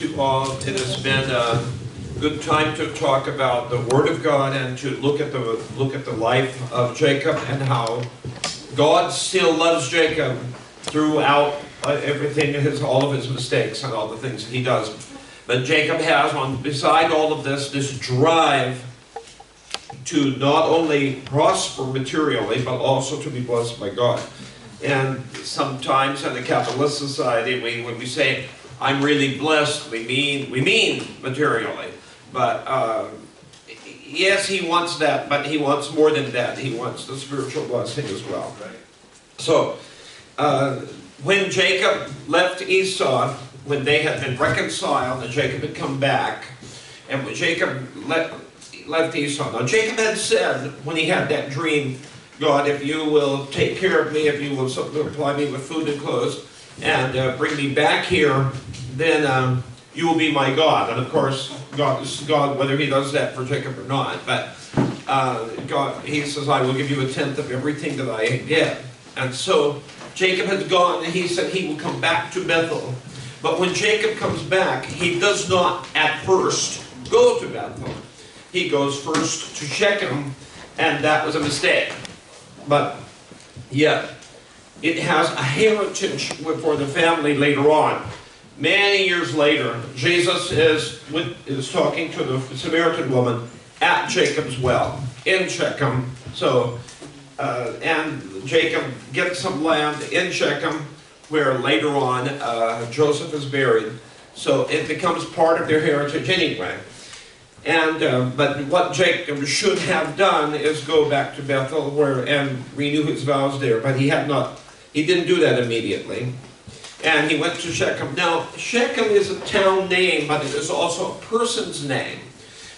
You all, it has been a good time to talk about the Word of God and to look at the life of Jacob and how God still loves Jacob throughout everything, all of his mistakes and all the things that he does. But Jacob has, beside all of this drive to not only prosper materially, but also to be blessed by God. And sometimes in the capitalist society, when we say, I'm really blessed, we mean materially. But yes, he wants that, but he wants more than that. He wants the spiritual blessing as well. Right. So, when Jacob left Esau, when they had been reconciled and Jacob had come back, and when Jacob left Esau, now Jacob had said, when he had that dream, God, if you will take care of me, if you will supply me with food and clothes, and bring me back here, then you will be my God. And of course, God is God, whether he does that for Jacob or not. But God, he says, I will give you 1/10 of everything that I get. And so Jacob has gone, and he said he will come back to Bethel. But when Jacob comes back, he does not at first go to Bethel. He goes first to Shechem, and that was a mistake. But yet, it has a heritage for the family later on. Many years later, Jesus is talking to the Samaritan woman at Jacob's well in Shechem. So, and Jacob gets some land in Shechem, where later on Joseph is buried. So it becomes part of their heritage anyway. And but what Jacob should have done is go back to Bethel and renew his vows there. But he had not. He didn't do that immediately. And he went to Shechem. Now, Shechem is a town name, but it is also a person's name.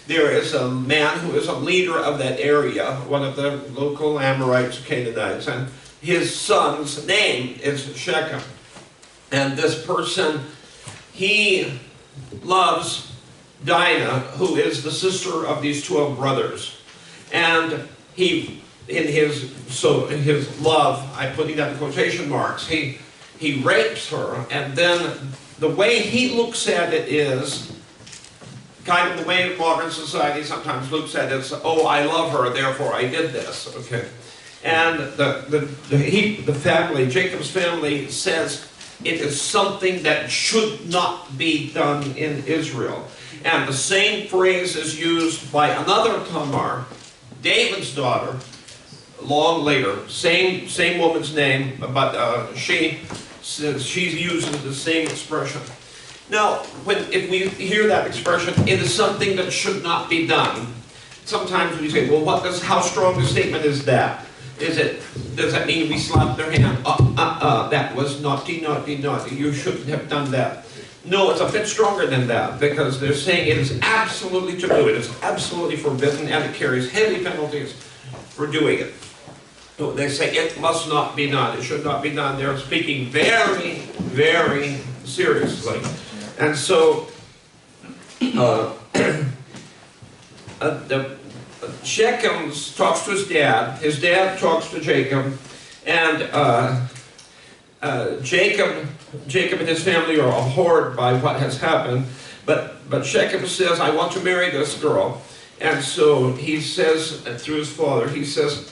There is a man who is a leader of that area, one of the local Amorites, Canaanites, and his son's name is Shechem. And this person, he loves Dinah, who is the sister of these 12 brothers. And in his love, I'm putting that in quotation marks, he rapes her, and then the way he looks at it is kind of the way modern society sometimes looks at it is, oh, I love her, therefore I did this. Okay. And the family, Jacob's family, says it is something that should not be done in Israel. And the same phrase is used by another Tamar, David's daughter, long later, same woman's name, but she uses the same expression. Now, if we hear that expression, it is something that should not be done. Sometimes we say, well, how strong a statement is that? Does that mean we slap their hand? That was naughty, naughty, naughty. You shouldn't have done that. No, it's a bit stronger than that, because they're saying it is absolutely taboo. It is absolutely forbidden, and it carries heavy penalties for doing it. So they say it must not be done. It should not be done. They're speaking very, very seriously. And so Shechem talks to his dad talks to Jacob, and Jacob and his family are abhorred by what has happened, but Shechem says, I want to marry this girl. And so he says, through his father, he says,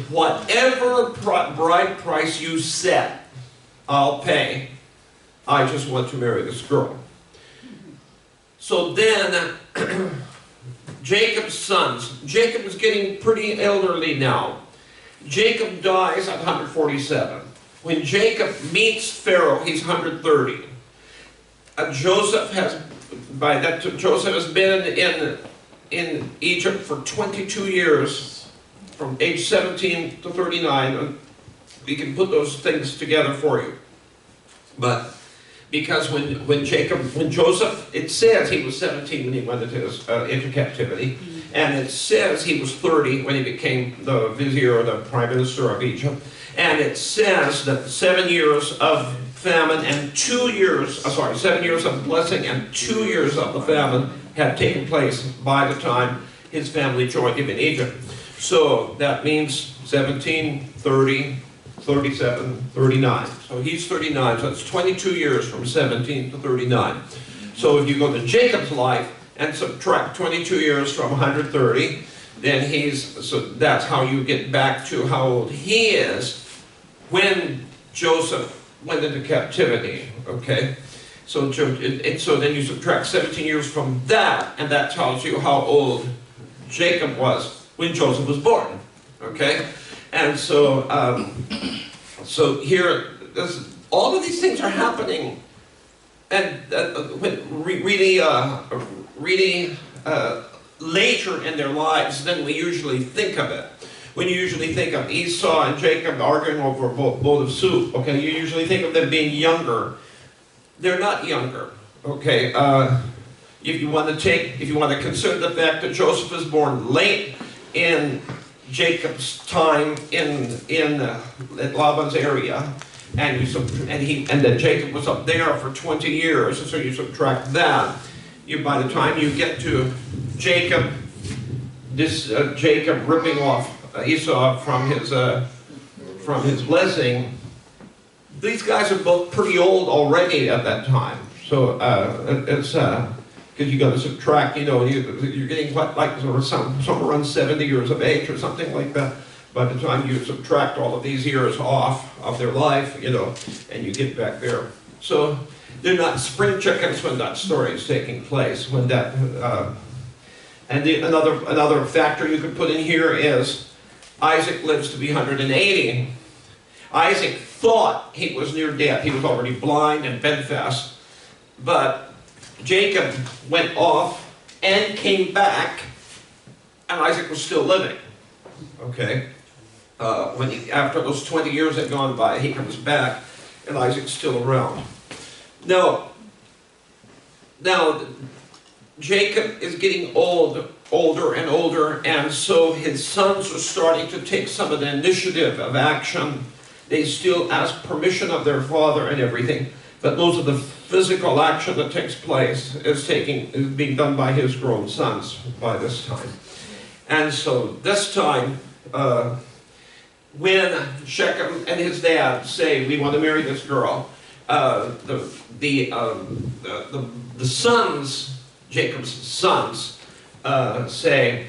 whatever bride price you set, I'll pay. I just want to marry this girl. So then, Jacob's sons. Jacob is getting pretty elderly now. Jacob dies at 147. When Jacob meets Pharaoh, he's 130. Joseph has been in Egypt for 22 years, from age 17 to 39. We can put those things together for you. But because when Joseph, it says he was 17 when he went into captivity, and it says he was 30 when he became the vizier or the prime minister of Egypt, and it says that 7 years of famine and 7 years of blessing and 2 years of the famine had taken place by the time his family joined him in Egypt. So that means 17, 30, 37, 39. So he's 39, so it's 22 years from 17 to 39. So if you go to Jacob's life and subtract 22 years from 130, then so that's how you get back to how old he is when Joseph went into captivity, okay? So then you subtract 17 years from that, and that tells you how old Jacob was when Joseph was born, okay? And so, so here, all of these things are happening, and really later in their lives than we usually think of it. When you usually think of Esau and Jacob arguing over a bowl of soup, okay, you usually think of them being younger. They're not younger, okay? If you want to consider the fact that Joseph was born late in Jacob's time in Laban's area, and then Jacob was up there for 20 years, and so you subtract that. By the time you get to Jacob, Jacob ripping off Esau from his blessing, these guys are both pretty old already at that time. So it's because you got to subtract, you're getting like some around 70 years of age or something like that. By the time you subtract all of these years off of their life, and you get back there. So they're not spring chickens when that story is taking place. When that, another factor you could put in here is Isaac lives to be 180. Isaac thought he was near death. He was already blind and bedfast. But Jacob went off and came back, and Isaac was still living. Okay? After those 20 years had gone by, he comes back, and Isaac's still around. Now, Jacob is getting older and older, and so his sons are starting to take some of the initiative of action. They still ask permission of their father and everything, but most of the physical action that takes place is being done by his grown sons by this time. And so this time, when Shechem and his dad say, "We want to marry this girl," the sons, Jacob's sons, say,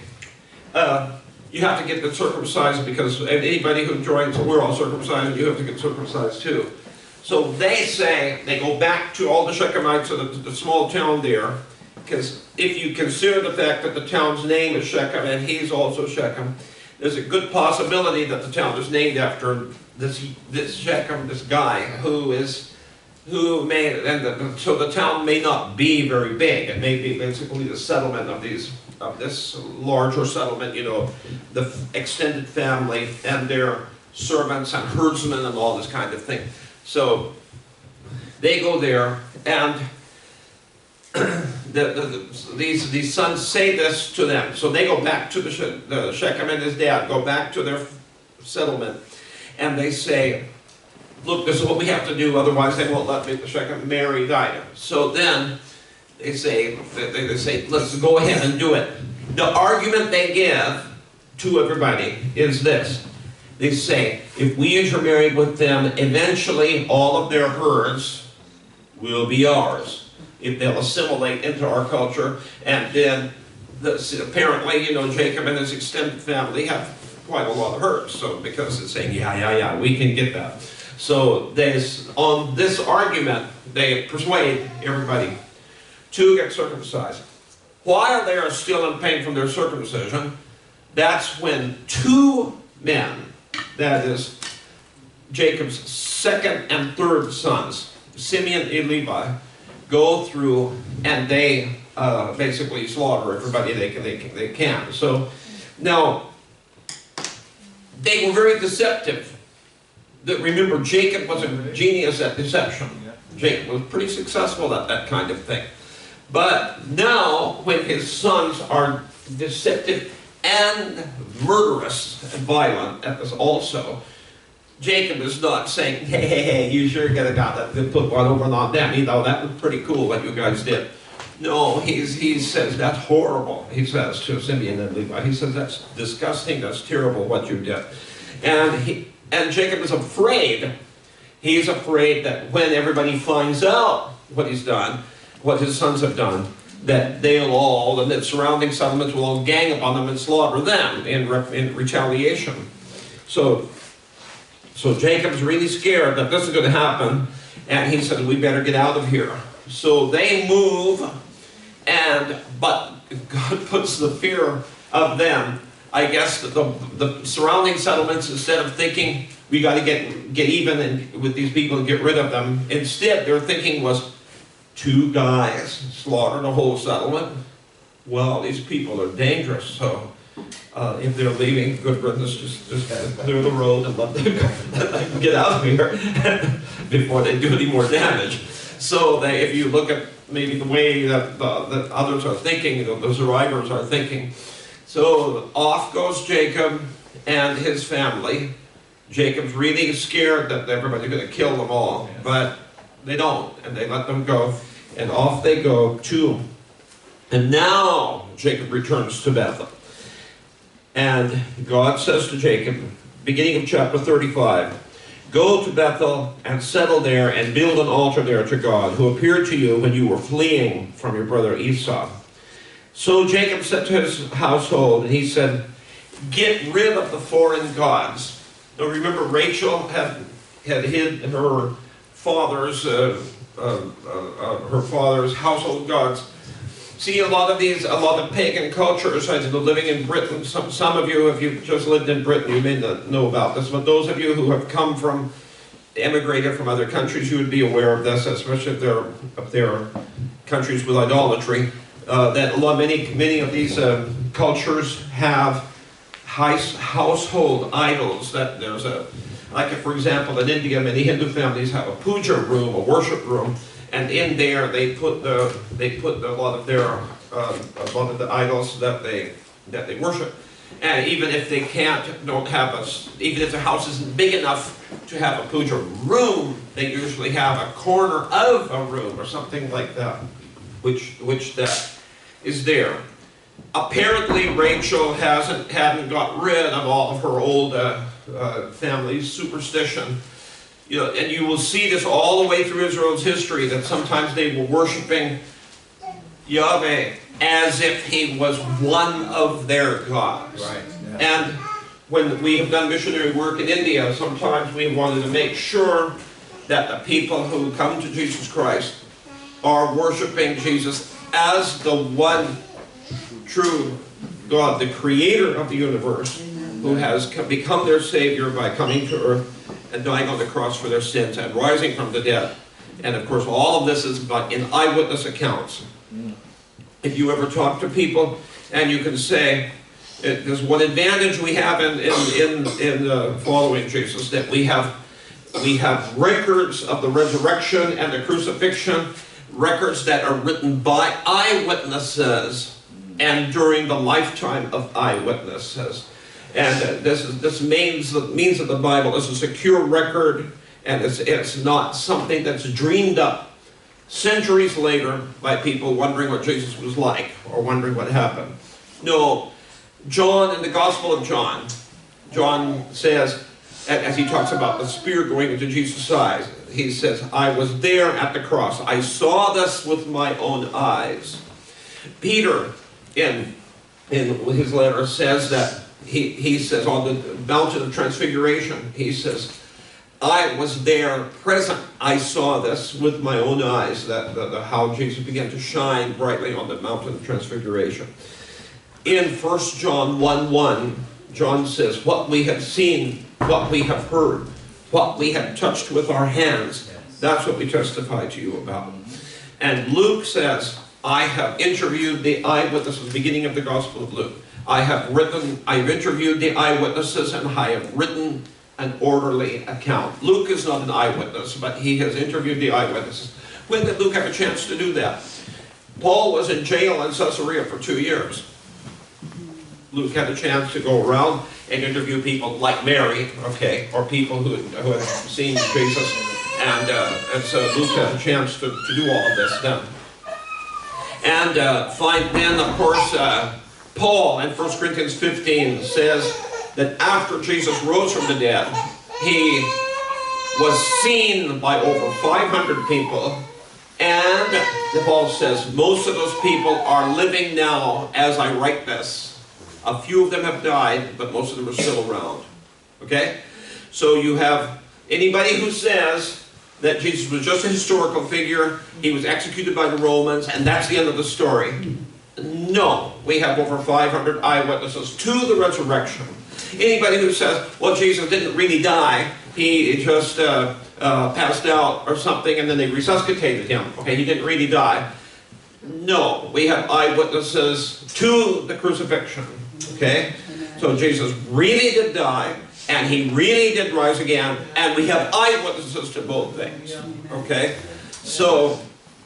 "You have to get the circumcised, because anybody who joins, we're all circumcised, and you have to get circumcised too." So they go back to all the Shechemites of the small town there, because if you consider the fact that the town's name is Shechem and he's also Shechem, there's a good possibility that the town is named after this Shechem, this guy so the town may not be very big. It may be basically the settlement of this larger settlement, the extended family and their servants and herdsmen and all this kind of thing. So they go there, and these sons say this to them. So they go back to the Shechem and his dad, go back to their settlement, and they say, "Look, this is what we have to do, otherwise they won't let the Shechem marry Dinah." So then they say, "Let's go ahead and do it." The argument they give to everybody is this. They say, if we intermarry with them, eventually all of their herds will be ours, if they'll assimilate into our culture. And then, apparently, Jacob and his extended family have quite a lot of herds. So because it's saying, yeah, we can get that. So on this argument, they persuade everybody to get circumcised. While they are still in pain from their circumcision, that's when two men, that is Jacob's second and third sons, Simeon and Levi, go through and they basically slaughter everybody they can. So now, they were very deceptive. Remember, Jacob was a genius at deception. Jacob was pretty successful at that kind of thing. But now, when his sons are deceptive and murderous and violent at this also, Jacob is not saying, hey, you sure got to put one over on them. That was pretty cool what you guys did. No, he says, that's horrible, he says to Simeon and Levi. He says, that's disgusting, that's terrible what you did. And Jacob is afraid. He's afraid that when everybody finds out what he's done, what his sons have done, that they'll all, and that surrounding settlements will all gang upon them and slaughter them in retaliation. So Jacob's really scared that this is going to happen, and he said, we better get out of here. So they move, but God puts the fear of them. I guess the surrounding settlements, instead of thinking we got to get even with these people and get rid of them, instead their thinking was, 2 guys slaughtered a whole settlement. Well, these people are dangerous, so if they're leaving, good riddance, just clear the road and let them get out of here before they do any more damage. So if you look at maybe the way that others are thinking, the survivors are thinking. So off goes Jacob and his family. Jacob's really scared that everybody's going to kill them all, but they don't, and they let them go, and off they go too. And now Jacob returns to Bethel. And God says to Jacob, beginning of chapter 35, go to Bethel and settle there and build an altar there to God, who appeared to you when you were fleeing from your brother Esau. So Jacob said to his household, and he said, get rid of the foreign gods. Now remember, Rachel had hid her father's household gods. See, a lot of pagan cultures, living in Britain, some of you, if you've just lived in Britain, you may not know about this, but those of you who have emigrated from other countries, you would be aware of this, especially if they're countries with idolatry, that many of these cultures have household idols. That there's like for example, in India, many Hindu families have a puja room, a worship room, and in there they put a lot of the idols that they worship. And even if they even if the house isn't big enough to have a puja room, they usually have a corner of a room or something like that, which that is there. Apparently, Rachel hadn't got rid of all of her old family's superstition. And you will see this all the way through Israel's history, that sometimes they were worshiping Yahweh as if he was one of their gods. Right. Yeah. And when we have done missionary work in India, sometimes we wanted to make sure that the people who come to Jesus Christ are worshiping Jesus as the one true God, the creator of the universe, who has become their Savior by coming to earth and dying on the cross for their sins and rising from the dead. And of course, all of this is in eyewitness accounts. If you ever talk to people and you can say, there's one advantage we have in following Jesus, that we have records of the resurrection and the crucifixion, records that are written by eyewitnesses and during the lifetime of eyewitnesses. And this means that the Bible is a secure record, and it's not something that's dreamed up centuries later by people wondering what Jesus was like or wondering what happened. No, John, in the Gospel of John, John says, as he talks about the spear going into Jesus' eyes, he says, I was there at the cross. I saw this with my own eyes. Peter, in his letter, says that he says on the mountain of transfiguration, he says, I was there present. I saw this with my own eyes, how Jesus began to shine brightly on the mountain of transfiguration. In 1 John 1:1, John says, what we have seen, what we have heard, what we have touched with our hands, that's what we testify to you about. And Luke says, I have interviewed the eyewitnesses, the beginning of the Gospel of Luke. I've interviewed the eyewitnesses, and I have written an orderly account. Luke is not an eyewitness, but he has interviewed the eyewitnesses. When did Luke have a chance to do that? Paul was in jail in Caesarea for 2 years. Luke had a chance to go around and interview people like Mary, okay, or people who had seen Jesus, and so Luke had a chance to do all of this then. And then, of course, Paul in 1 Corinthians 15 says that after Jesus rose from the dead, he was seen by over 500 people, and Paul says, most of those people are living now as I write this. A few of them have died, but most of them are still around. Okay? So you have anybody who says that Jesus was just a historical figure, he was executed by the Romans, and that's the end of the story. No, we have over 500 eyewitnesses to the resurrection. Anybody who says, well, Jesus didn't really die, he just passed out or something and then they resuscitated him. Okay, he didn't really die. No, we have eyewitnesses to the crucifixion. Okay, so Jesus really did die and he really did rise again, and we have eyewitnesses to both things. Okay, so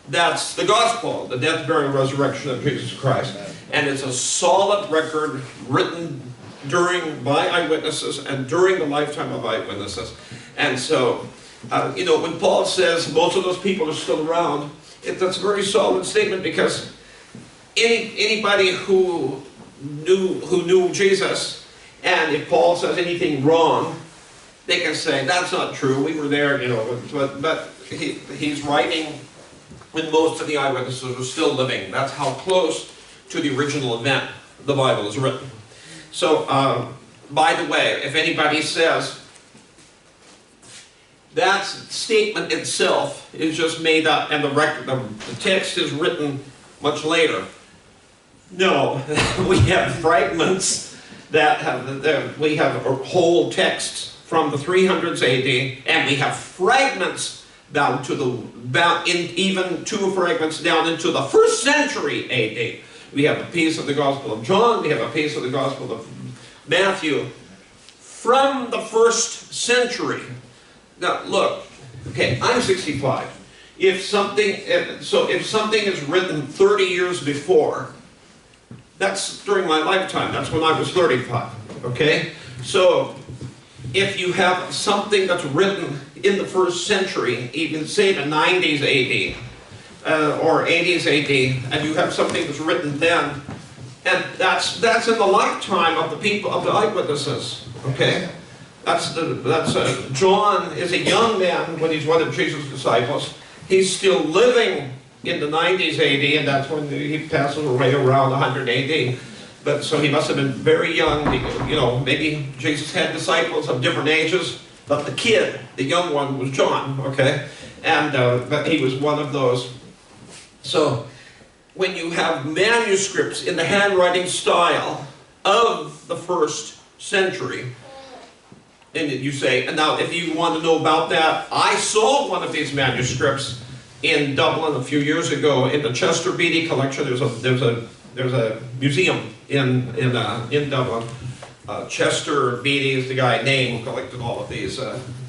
that's the gospel, the death, burial, and resurrection of Jesus Christ. And it's a solid record written by eyewitnesses and during the lifetime of eyewitnesses. And so, you know, when Paul says most of those people are still around, that's a very solid statement, because anybody who knew Jesus, and if Paul says anything wrong, they can say, that's not true, we were there, you know, but he's writing when most of the eyewitnesses are still living. That's how close to the original event the Bible is written. So, by the way, if anybody says that statement itself is just made up and the text is written much later, no, we have fragments that have, we have whole texts from the 300s AD, and we have fragments down to even two fragments down into the 1st century AD. We have a piece of the Gospel of John, we have a piece of the Gospel of Matthew from the 1st century. Now look, okay, I'm 65. If something is written 30 years before, that's during my lifetime, that's when I was 35, okay? So if you have something that's written in the 1st century, even say the 90s AD, or 80s AD, and you have something that's written then, and that's in the lifetime of the people, of the eyewitnesses, okay? John is a young man when he's one of Jesus' disciples. He's still living in the 90s AD, and that's when he passes away around 100 AD. But so he must have been very young. You know, maybe Jesus had disciples of different ages, but the kid, the young one, was John. Okay, and but he was one of those. So when you have manuscripts in the handwriting style of the 1st century, and you say, and now if you want to know about that, I saw one of these manuscripts in Dublin a few years ago in the Chester Beatty collection. There's a museum in Dublin. Chester Beatty is the guy named who collected all of these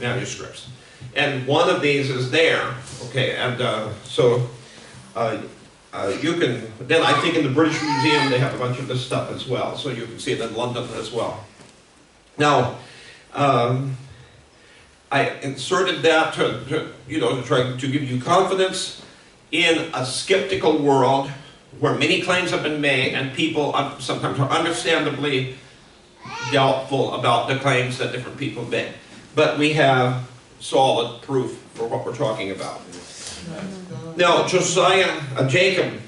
manuscripts, and one of these is there. Okay, and so you can then, I think in the British Museum they have a bunch of this stuff as well, so you can see it in London as well. Now, I inserted that to try to give you confidence in a skeptical world where many claims have been made and people sometimes are understandably doubtful about the claims that different people make. But we have solid proof for what we're talking about. Now, Jacob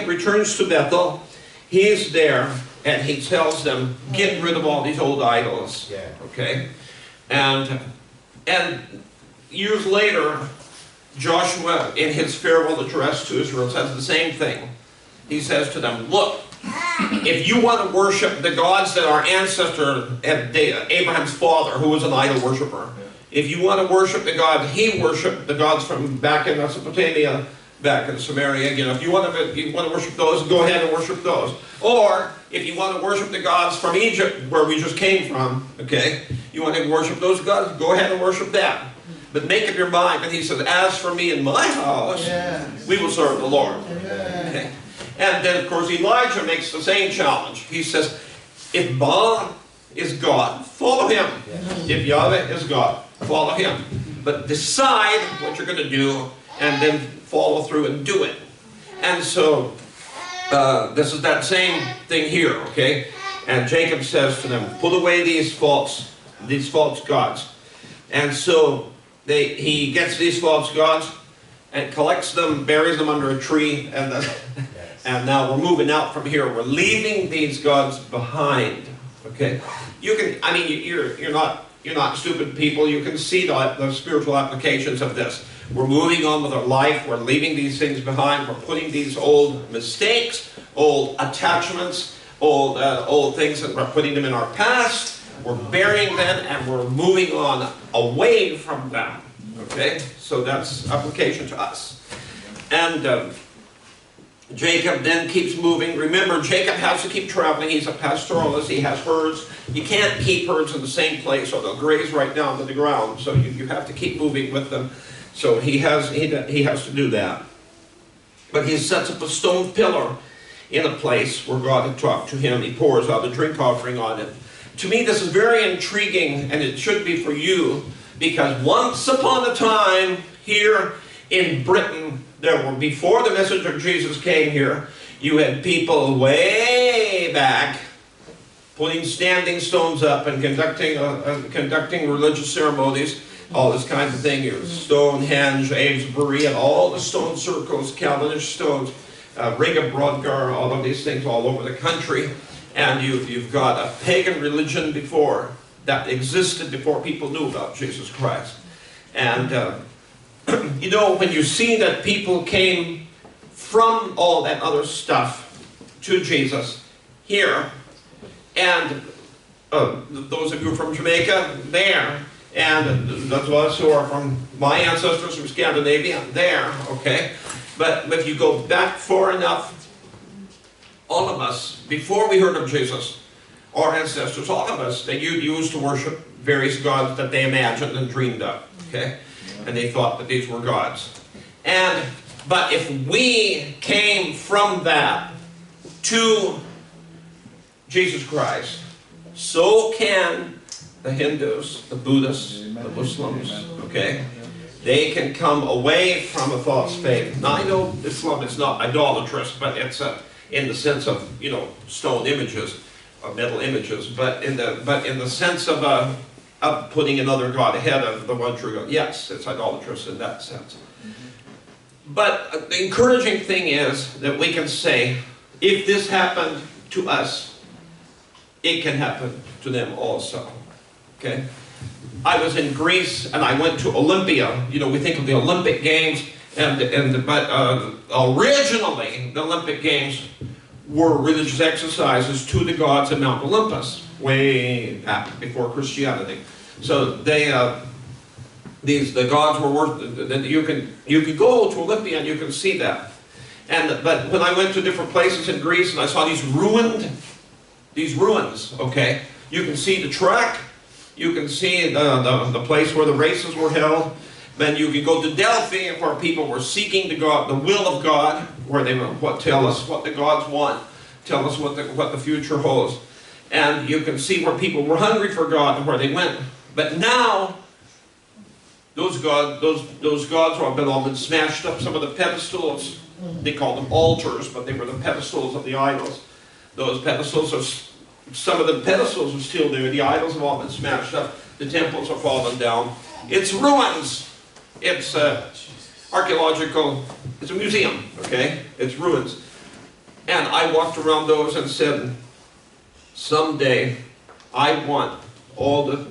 returns to Bethel. He is there and he tells them, get rid of all these old idols. Okay? And years later, Joshua, in his farewell address to Israel, says the same thing. He says to them, look, if you want to worship the gods that our ancestor, Abraham's father, who was an idol worshiper, if you want to worship the gods he worshipped, the gods from back in Mesopotamia, back in Samaria, if you want to worship those, go ahead and worship those. Or, if you want to worship the gods from Egypt, where we just came from, okay, you want to worship those gods, go ahead and worship that. But make up your mind. And he says, as for me and my house, we will serve the Lord. Okay. And then, of course, Elijah makes the same challenge. He says, if Baal is God, follow him. If Yahweh is God, follow him. But decide what you're going to do, and then follow through and do it. And so, this is that same thing here, okay? And Jacob says to them, put away these false gods. And so he gets these false gods, and collects them, buries them under a tree, and then, and now we're moving out from here. We're leaving these gods behind. Okay, you can. I mean, you're not stupid people. You can see the spiritual applications of this. We're moving on with our life. We're leaving these things behind. We're putting these old mistakes, old attachments, old things, and we're putting them in our past. We're burying them, and we're moving on away from them. Okay, so that's application to us. And Jacob then keeps moving. Remember, Jacob has to keep traveling. He's a pastoralist. He has herds. You can't keep herds in the same place, or they'll graze right down to the ground. So you have to keep moving with them. So he has to do that. But he sets up a stone pillar in a place where God had talked to him. He pours out a drink offering on it. To me, this is very intriguing, and it should be for you, because once upon a time here in Britain, there were, before the message of Jesus came here, you had people way back putting standing stones up and conducting religious ceremonies, all this kind of thing. It was Stonehenge, Avesbury, and all the stone circles, Calvinist stones, Ring of Brodgar, all of these things all over the country. And you've got a pagan religion before that existed before people knew about Jesus Christ. And you know, when you see that people came from all that other stuff to Jesus here, and those of you from Jamaica, there, and those of us who are from my ancestors from Scandinavia, there, okay? But if you go back far enough, all of us, before we heard of Jesus, our ancestors, all of us, they used to worship various gods that they imagined and dreamed of, okay? And they thought that these were gods. But if we came from that to Jesus Christ, so can the Hindus, the Buddhists, the Muslims, okay? They can come away from a false faith. Now, I know Islam is not idolatrous, but it's in the sense of, you know, stone images or metal images, but in the sense of putting another god ahead of the one true God. Yes, it's idolatrous in that sense. But the encouraging thing is that we can say, if this happened to us, it can happen to them also. Okay? I was in Greece and I went to Olympia. You know, we think of the Olympic Games, but originally the Olympic Games were religious exercises to the gods of Mount Olympus, way back before Christianity. So they, the gods were worth. You can go to Olympia and you can see that. But when I went to different places in Greece and I saw these ruins, okay, you can see the track, you can see the place where the races were held. Then you can go to Delphi, where people were seeking the will of God, where they would tell us what the gods want, tell us what the future holds. And you can see where people were hungry for God and where they went. But now, those gods have all been smashed up. Some of the pedestals, they called them altars, but they were the pedestals of the idols. Those pedestals some of the pedestals are still there. The idols have all been smashed up. The temples have fallen down. It's ruins. It's archaeological. It's a museum, okay? It's ruins. And I walked around those and said, someday I want all the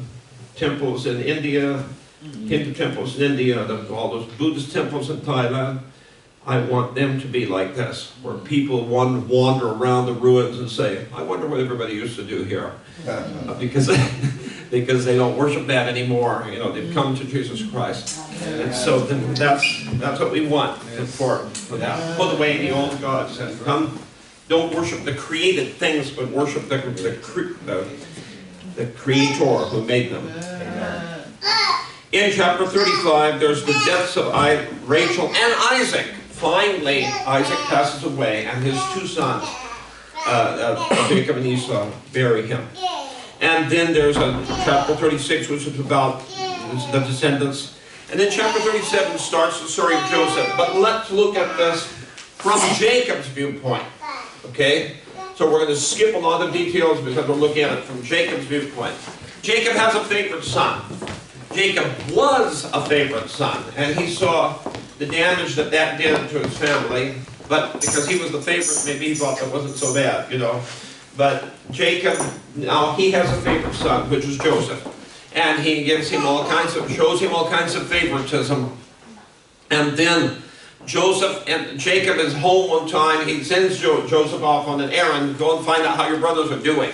temples in India, Hindu temples in India, all those Buddhist temples in Thailand, I want them to be like this, where people wander around the ruins and say, I wonder what everybody used to do here. Because they don't worship that anymore. You know, they've come to Jesus Christ. And so that's what we want for that. Put away the old gods and come. Don't worship the created things, but worship the Creator who made them. In chapter 35, there's the deaths of Rachel and Isaac. Finally, Isaac passes away, and his two sons, Jacob and Esau, bury him. And then there's chapter 36, which is about the descendants. And then chapter 37 starts the story of Joseph. But let's look at this from Jacob's viewpoint. Okay? So we're going to skip a lot of details because we're looking at it from Jacob's viewpoint. Jacob has a favorite son. Jacob was a favorite son, and he saw the damage that that did to his family. But because he was the favorite, maybe he thought that wasn't so bad, you know. But Jacob, now he has a favorite son, which is Joseph. And he gives him all kinds of, shows him all kinds of favoritism. And then Joseph and Jacob is home one time. He sends Joseph off on an errand, go and find out how your brothers are doing.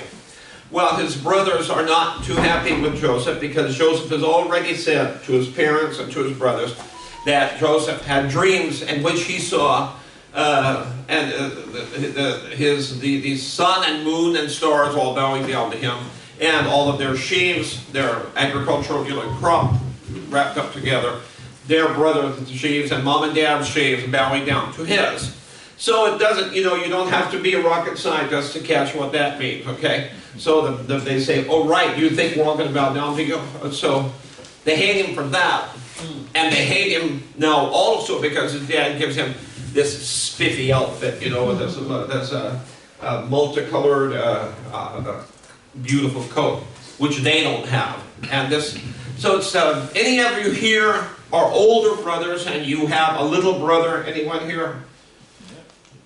Well, his brothers are not too happy with Joseph because Joseph has already said to his parents and to his brothers that Joseph had dreams in which he saw the sun and moon and stars all bowing down to him, and all of their sheaves, their agricultural crop wrapped up together, their brothers' sheaves and mom and dad's sheaves bowing down to his. So it doesn't, you don't have to be a rocket scientist to catch what that means, okay? So they say, oh right, you think we're all going to bow down to you? So they hate him for that. And they hate him now also because his dad gives him this spiffy outfit, this multicolored, beautiful coat, which they don't have. And so it's, any of you here are older brothers and you have a little brother? Anyone here?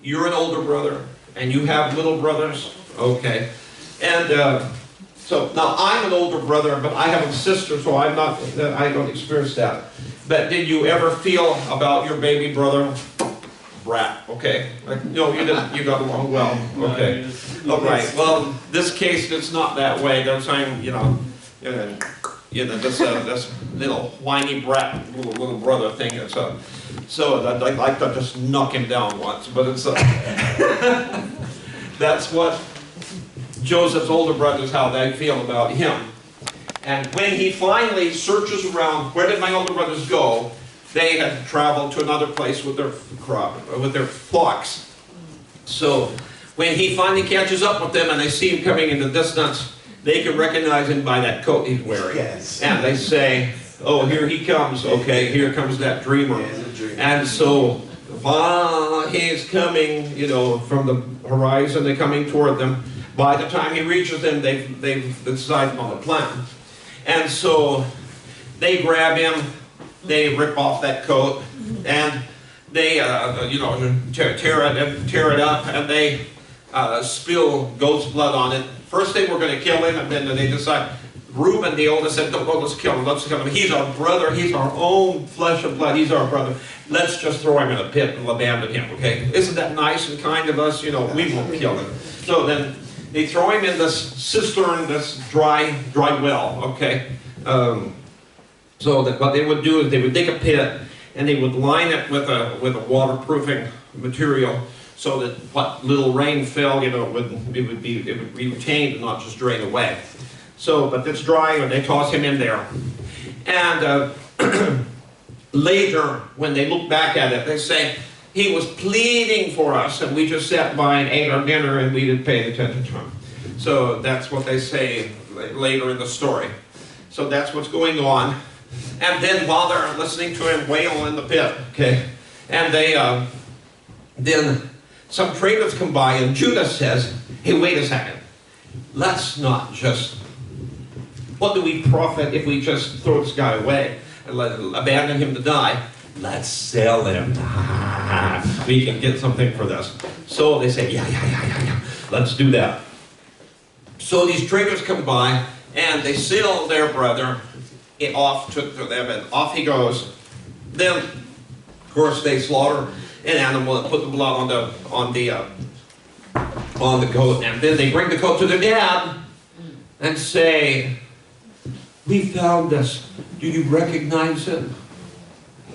You're an older brother and you have little brothers? Okay. And so now I'm an older brother, but I have a sister, so I don't experience that. But did you ever feel about your baby brother? Brat, okay. No, you didn't. You got along well. Okay. All right. Well, this case, it's not that way. They're saying, this little whiny brat, little brother thing. So I'd like to just knock him down once, but it's that's what Joseph's older brothers, how they feel about him. And when he finally searches around, where did my older brothers go? They had traveled to another place with their flocks. So when he finally catches up with them and they see him coming in the distance, they can recognize him by that coat he's wearing. Yes. And they say, oh, here he comes. Okay, here comes that dreamer. And so while he's coming, from the horizon, they're coming toward them. By the time he reaches them, they've decided on a plan. And so they grab him, they rip off that coat, and they, tear it up, and they spill goat's blood on it. First they were going to kill him, and then they decide, Reuben, the oldest, said, no, let's kill him, let's kill him. He's our brother, he's our own flesh and blood, he's our brother. Let's just throw him in a pit and abandon him, okay? Isn't that nice and kind of us? We won't kill him. So then they throw him in this cistern, this dry well, okay? So that what they would do is they would dig a pit and they would line it with a waterproofing material so that what little rain fell, it would be retained and not just drain away. So, but it's dry and they toss him in there. And later, when they look back at it, they say, he was pleading for us and we just sat by and ate our dinner and we didn't pay attention to him. So that's what they say later in the story. So that's what's going on. And then while they're listening to him wail in the pit, okay, and they, then some traders come by and Judah says, hey, wait a second, let's not just, what do we profit if we just throw this guy away and abandon him to die? Let's sell him. We can get something for this. So they say, yeah, let's do that. So these traders come by and they sell their brother off to them, and off he goes. Then, of course, they slaughter an animal and put the blood on the goat, and then they bring the goat to their dad and say, we found this. Do you recognize it?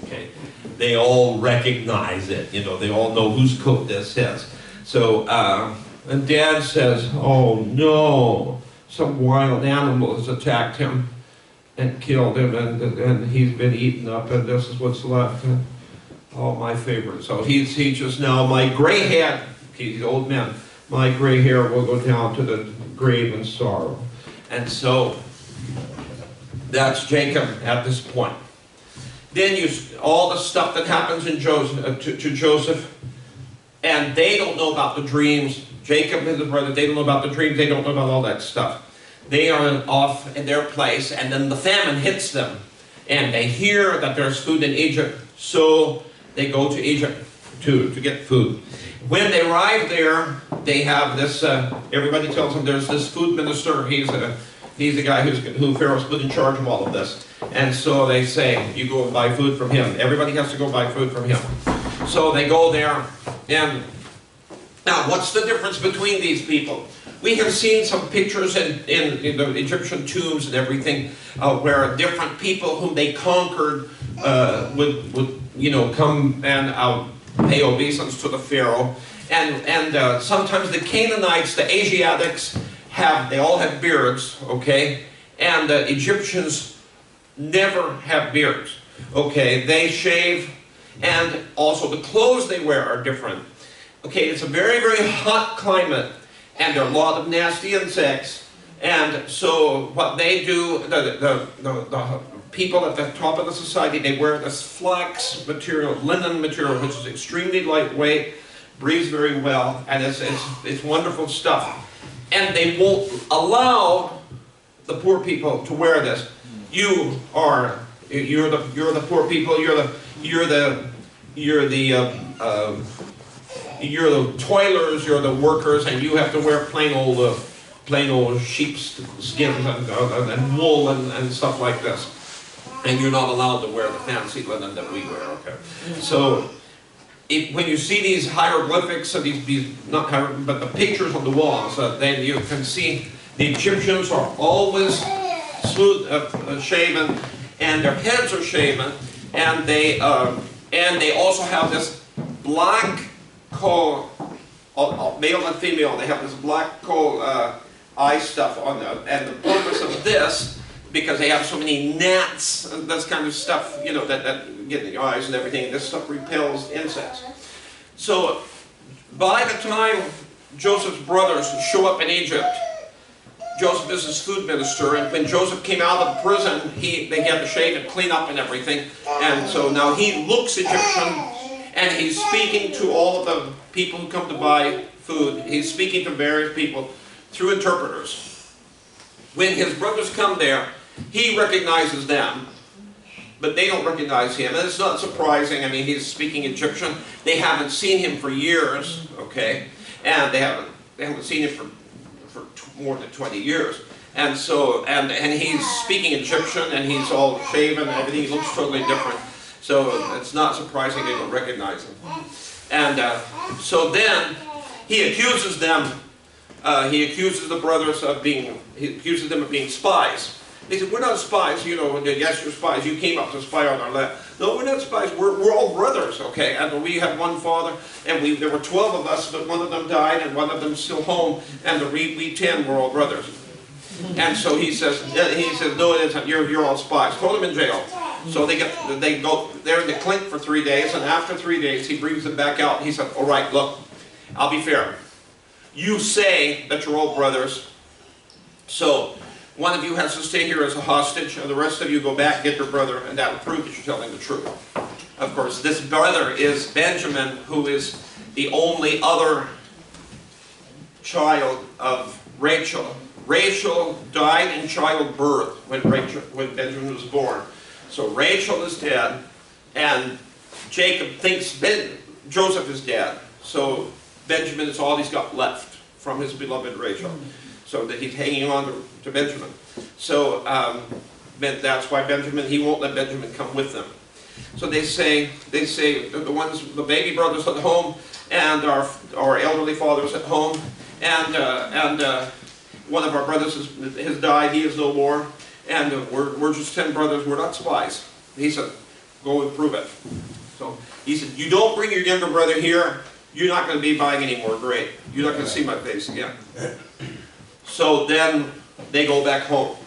Okay, they all recognize it. They all know whose coat this is. So, and Dad says, oh no, some wild animal has attacked him and killed him, and he's been eaten up, and this is what's left. And, oh, my favorite. So he just now, my gray hair, he's old man, my gray hair will go down to the grave in sorrow. And so that's Jacob at this point. Then all the stuff that happens in to Joseph, and they don't know about the dreams. Jacob and his brother, they don't know about the dreams, they don't know about all that stuff. They are off in their place, and then the famine hits them. And they hear that there's food in Egypt, so they go to Egypt to get food. When they arrive there, they have this, everybody tells them there's this food minister. He's a guy who Pharaoh's put in charge of all of this. And so they say, you go and buy food from him. Everybody has to go buy food from him. So they go there, and now what's the difference between these people? We have seen some pictures in the Egyptian tombs and everything where different people whom they conquered would come and pay obeisance to the Pharaoh. And sometimes the Canaanites, the Asiatics, they all have beards, okay? And the Egyptians never have beards, okay? They shave, and also the clothes they wear are different. Okay, it's a very, very hot climate, and there are a lot of nasty insects. And so what they do, the people at the top of the society, they wear this flax material, linen material, which is extremely lightweight, breathes very well, and it's wonderful stuff. And they won't allow the poor people to wear this. You're the poor people. You're the toilers. You're the workers, and you have to wear plain old sheep's skins and wool and stuff like this. And you're not allowed to wear the fancy linen that we wear. Okay, so. When you see these hieroglyphics, not hieroglyphics, but the pictures on the walls, then you can see the Egyptians are always smooth, shaven, and their heads are shaven, and they also have this black coal, male and female. They have this black coal eye stuff on them, and the purpose of this, because they have so many gnats and this kind of stuff, that get in your eyes and everything. This stuff repels insects. So, by the time Joseph's brothers show up in Egypt, Joseph is his food minister, and when Joseph came out of prison, they had to shave and clean up and everything. And so now he looks Egyptian, and he's speaking to all of the people who come to buy food. He's speaking to various people through interpreters. When his brothers come there, he recognizes them, but they don't recognize him, and it's not surprising. I mean, he's speaking Egyptian. They haven't seen him for years, okay, and they haven't seen him for more than 20 years, and so and he's speaking Egyptian, and he's all shaven and everything. He looks totally different, so it's not surprising they don't recognize him. And so then he accuses them. He accuses the brothers of being. He accuses them of being spies. They said, "We're not spies, yes, you're spies. You came up to spy on our land." No, we're not spies. We're all brothers, okay? And we have one father, and there were 12 of us, but one of them died, and one of them's still home, and we 10 were all brothers. And so he says, "No, it isn't. You're all spies." Throw them in jail. So they go there in the clink for 3 days, and after 3 days, he brings them back out, and he said, "All right, look, I'll be fair. You say that you're all brothers, so one of you has to stay here as a hostage, and the rest of you go back and get your brother, and that will prove that you're telling the truth." Of course, this brother is Benjamin, who is the only other child of Rachel. Rachel died in childbirth when Benjamin was born. So Rachel is dead, and Jacob thinks Joseph is dead. So Benjamin is all he's got left from his beloved Rachel. So that he's hanging on to Benjamin. So that's why he won't let Benjamin come with them. So they say the baby brothers at home, and our elderly fathers at home, and one of our brothers has died. He is no more, and we're just 10 brothers. We're not spies. He said, "Go and prove it." So he said, "You don't bring your younger brother here. You're not going to be buying any more grain. You're not going to see my face again." So then they go back home.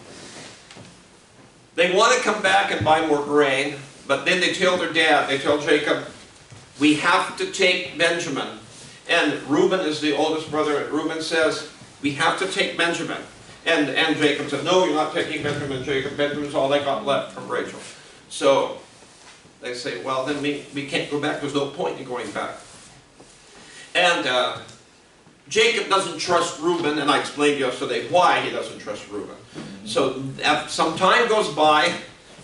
They want to come back and buy more grain, but then they tell their dad, they tell Jacob, "We have to take Benjamin." And Reuben is the oldest brother, and Reuben says, "We have to take Benjamin." And Jacob said, "No, you're not taking Benjamin, Jacob. Benjamin's all they got left from Rachel." So they say, "Well, then we can't go back. There's no point in going back." And Jacob doesn't trust Reuben, and I explained yesterday why he doesn't trust Reuben. So some time goes by,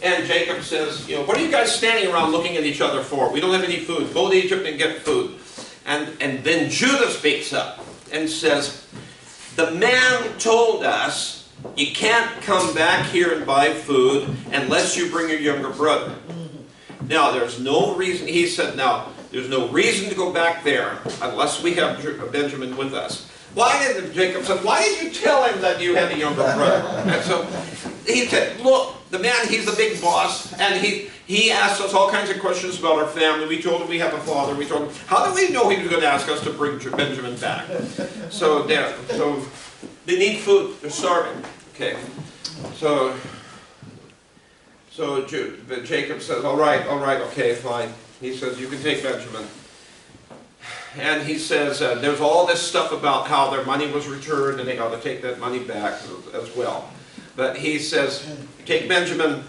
And Jacob says, you know, what are you guys standing around looking at each other for? We don't have any food. Go to Egypt and get food. And then Judah speaks up and says, the man told us you can't come back here and buy food unless you bring your younger brother. Now, there's no reason, he said, now, there's no reason to go back there unless we have Benjamin with us. Jacob said, why did you tell him that you had a younger brother? And so he said, look, the man, he's the big boss, and he asked us all kinds of questions about our family. We told him we have a father. We told him, how did we know he was going to ask us to bring Benjamin back? So they need food. They're starving. Okay. So Jacob says, all right, okay, fine. He says, you can take Benjamin. And he says, there's all this stuff about how their money was returned and they got to take that money back as well. But he says, take Benjamin.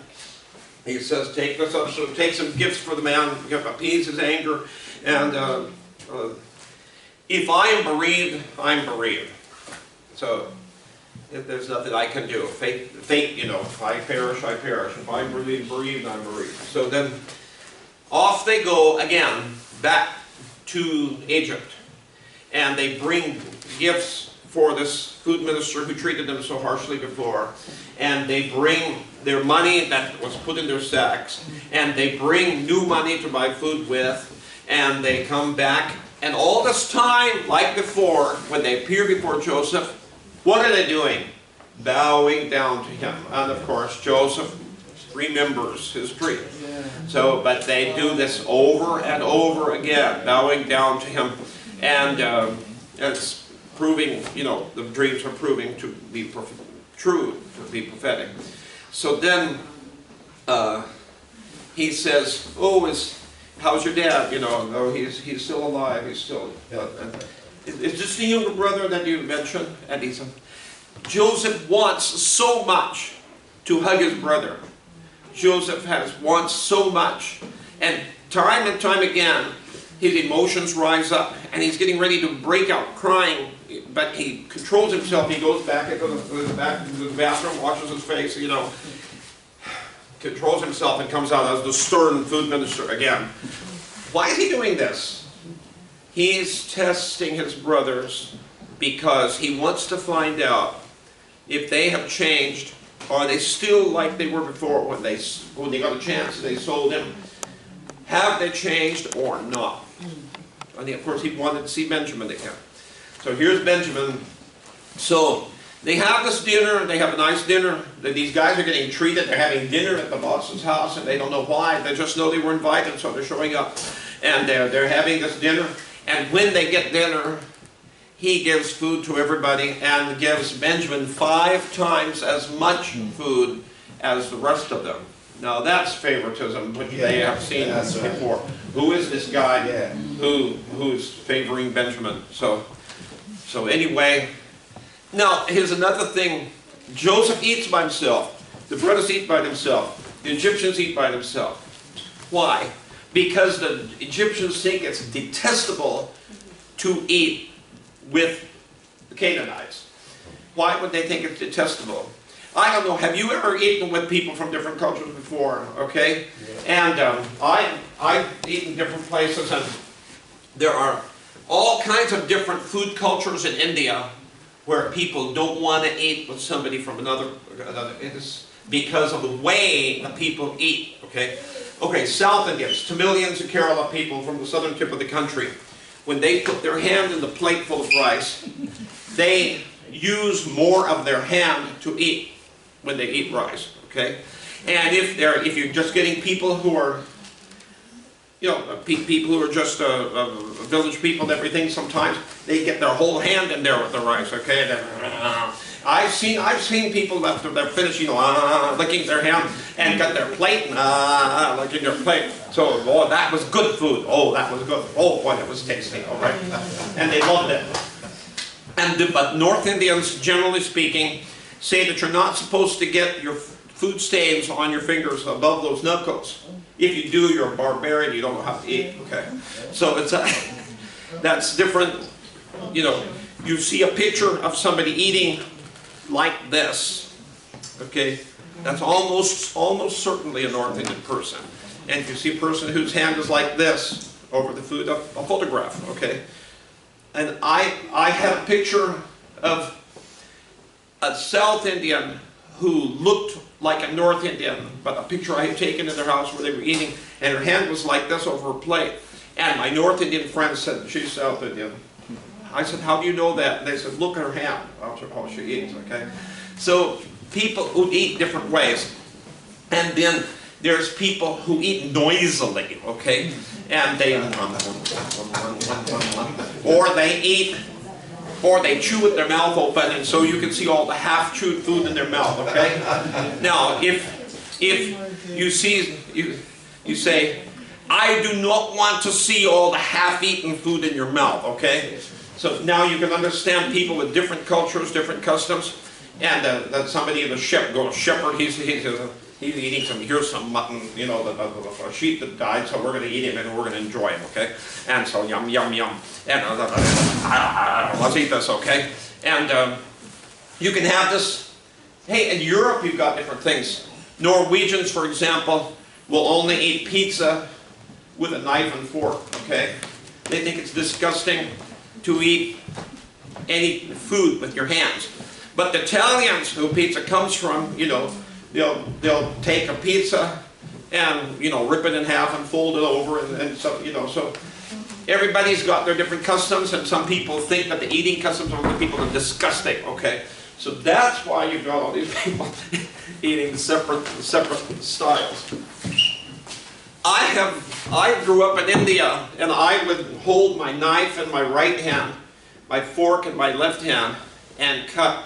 He says, take some gifts for the man, appease his anger. And if I am bereaved, I'm bereaved. So if there's nothing I can do. Fate, you know, if I perish, I perish. If I'm bereaved, I'm bereaved. So then off they go again, back to Egypt. And they bring gifts for this food minister who treated them so harshly before. And they bring their money that was put in their sacks. And they bring new money to buy food with. And they come back. And all this time, like before, when they appear before Joseph, what are they doing? Bowing down to him. And of course, Joseph remembers his dream. So, but they do this over and over again, bowing down to him. And it's proving, you know, the dreams are proving to be true, to be prophetic. So then he says, oh, how's your dad? You know, no, he's still alive. He's still. Is this the younger brother that you mentioned? And he said, Joseph wants so much to hug his brother. Joseph wants so much. And time again, his emotions rise up. And he's getting ready to break out crying. But he controls himself. He goes back into the bathroom, washes his face, you know. Controls himself and comes out as the stern food minister again. Why is he doing this? He's testing his brothers because he wants to find out if they have changed. Are they still like they were before when they got a chance and they sold him? Have they changed or not? And of course he wanted to see Benjamin again. So here's Benjamin. So they have this dinner, they have a nice dinner. These guys are getting treated, they're having dinner at the boss's house and they don't know why. They just know they were invited, so they're showing up. And they're having this dinner. And when they get dinner, he gives food to everybody and gives Benjamin 5 times as much food as the rest of them. Now that's favoritism, which they have seen before. Who is this guy who's favoring Benjamin? So anyway, now here's another thing. Joseph eats by himself. The brothers eat by themselves. The Egyptians eat by themselves. Why? Because the Egyptians think it's detestable to eat with the Canaanites. Why would they think it's detestable? I don't know. Have you ever eaten with people from different cultures before? Okay? Yeah. And I've eaten different places, and there are all kinds of different food cultures in India where people don't want to eat with somebody from another. It's because of the way the people eat. Okay? Okay, South Indians, Tamilians and Kerala people from the southern tip of the country, when they put their hand in the plate full of rice, they use more of their hand to eat when they eat rice, okay? And if you're just getting people who are, you know, people who are just village people and everything, sometimes they get their whole hand in there with the rice, okay? I've seen people after they're finished, you know, licking their hand and got their plate, licking their plate. So, oh, that was good food. Oh, that was good. Oh, boy, that was tasty. All right, and they loved it. But North Indians, generally speaking, say that you're not supposed to get your food stains on your fingers above those knuckles. If you do, you're a barbarian. You don't know how to eat. Okay, so it's that's different. You know, you see a picture of somebody eating like this, okay, That's almost certainly a North Indian person. And if you see a person whose hand is like this over the food, a photograph, okay? And I had a picture of a South Indian who looked like a North Indian, but a picture I had taken in their house where they were eating, and her hand was like this over her plate. And my North Indian friend said, she's South Indian. I said, how do you know that? And they said, look at her hand, how she eats, okay? So people who eat different ways. And then there's people who eat noisily, okay? And they, or they chew with their mouth open, and so you can see all the half-chewed food in their mouth, okay? Now, if you see, you say, I do not want to see all the half-eaten food in your mouth, okay? So now you can understand people with different cultures, different customs, and that somebody in a shepherd, he's eating some, here's some mutton, you know, a sheep that died, so we're going to eat him and we're going to enjoy him, okay? And so yum, yum, yum. And let's eat this, okay? And you can have this, hey, in Europe you've got different things. Norwegians, for example, will only eat pizza with a knife and fork, okay? They think it's disgusting to eat any food with your hands. But the Italians, who pizza comes from, you know, they'll take a pizza and, you know, rip it in half and fold it over, and so, you know, so everybody's got their different customs, and some people think that the eating customs of other people are disgusting, okay? So that's why you've got all these people eating separate styles. I grew up in India, and I would hold my knife in my right hand, my fork in my left hand, and cut,